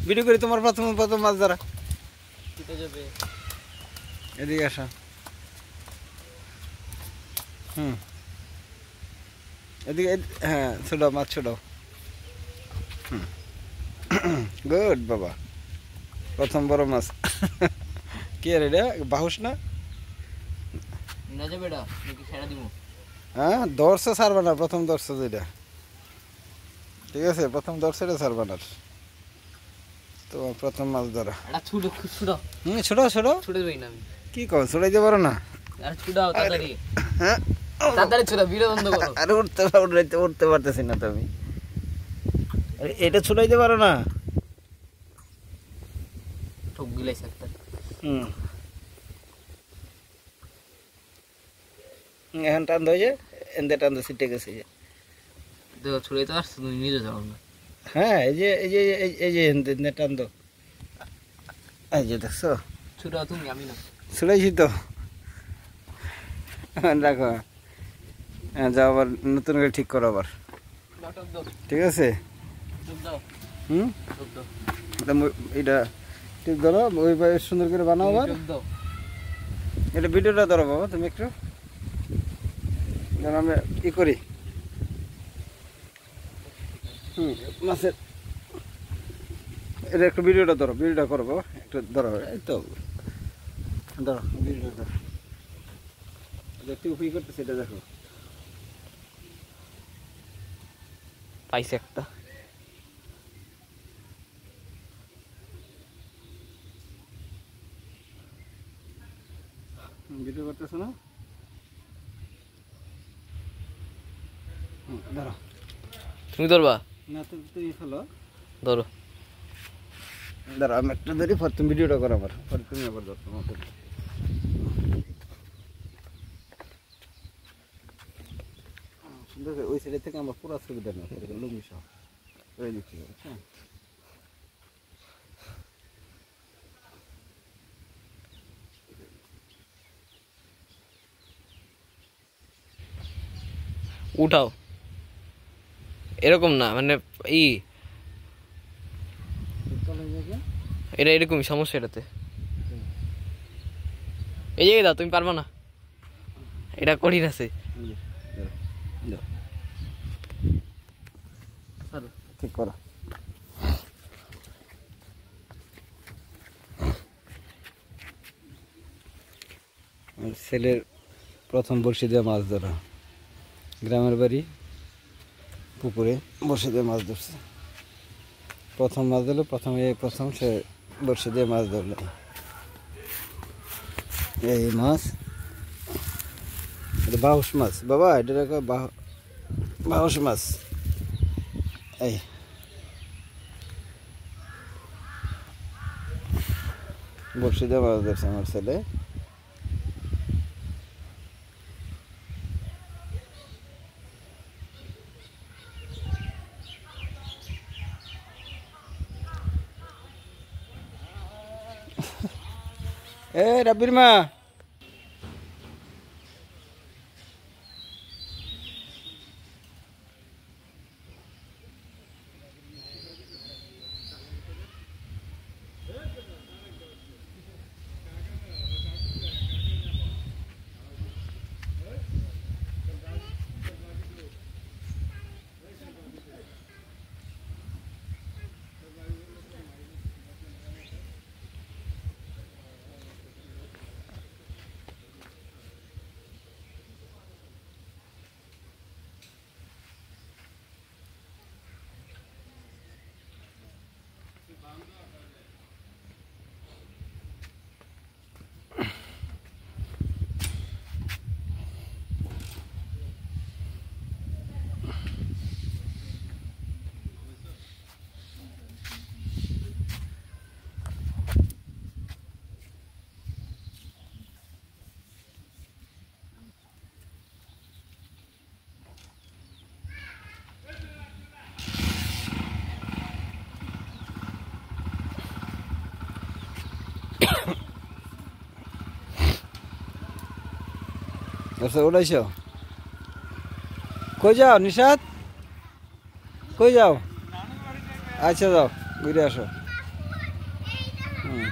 Video করি তোমার প্রথম প্রথম মাছ ধরা। এদিকে আসো। এদিকে, হ্যাঁ ছোড়াও মাছ ছোড়াও। গুড বাবা, প্রথম বড় মাছ। কি আর এটা বাহুস না? হ্যাঁ দর্শে ছাড়বে না, প্রথম দর্শ যেটা, ঠিক আছে প্রথম দর্শটা ছাড়বে না। তোমার প্রথম মাছ ধরা। ছোট ছোট কি কর, ছড়াইতে পারো না? হ্যাঁ আরে উঠতে পারতেছি না তুমি, এটা ছুটাইতে পারো না? এখন টান ধরে এনতে টান ছিটে গেছে। ছুড়াইতে পারছো তুমি নিজে যাও না? হ্যাঁ এই যে এই যে এই যে এনতে টান দো, এই যে দেখছো ছুড়াও তুমি, আমি না। ছুটাইছি তো, রাখো। হ্যাঁ যাও আবার নতুন করে ঠিক করো আবার, ঠিক আছে? এটা ঠিক ধরো, ওইভাবে সুন্দর করে বানাও আবার। এটা ভিডিওটা ধরো বাবা তুমি একটু, যেন আমরা ই করি। মাছের এটা একটু ভিডিওটা ধরো, ভিডিওটা করো বাবা একটু ধরো, এই তো ধরো ভিডিওটা ধরো, দেখতে উপি করতেছে এটা দেখো। পাইছে একটা। ভিডিও করতেছো না? ধরো। তুমি ধরবা না তো তুই ফেলো, ধরো। ধরো আমি একটা ধরি, পর তুমি ভিডিওটা করো আবার, পর তুমি আবার ধরো তোমার। সুন্দর ওই সাইড থেকে আমরা পুরো সুবিধা না, লুঙ্গি সহ ওই দিচ্ছি। হ্যাঁ উঠাও, এরকম না মানে এটা এরকমই সমস্যা এটাতে। এই জায়গায় দাও, তুমি পারবা না, এটা কঠিন আছে। ঠিক করো। ছেলের প্রথম বড়শি দিয়ে মাছ ধরা, গ্রামের বাড়ি পুকুরে বড়শি দিয়ে মাছ ধরছে। প্রথম মাছ ধরলো, প্রথম সে বড়শি দিয়ে মাছ ধরলো। এই মাছ এটা বাউস মাছ বাবা, এটা বাউস মাছ। এই বড়শি দিয়ে মাছ ধরছে আমার ছেলে। এ রাব্বির মা, আচ্ছা ওটাইছো, কই যাও নিশাদ, কই যাও? আচ্ছা যাও ঘুরে আসো। হুম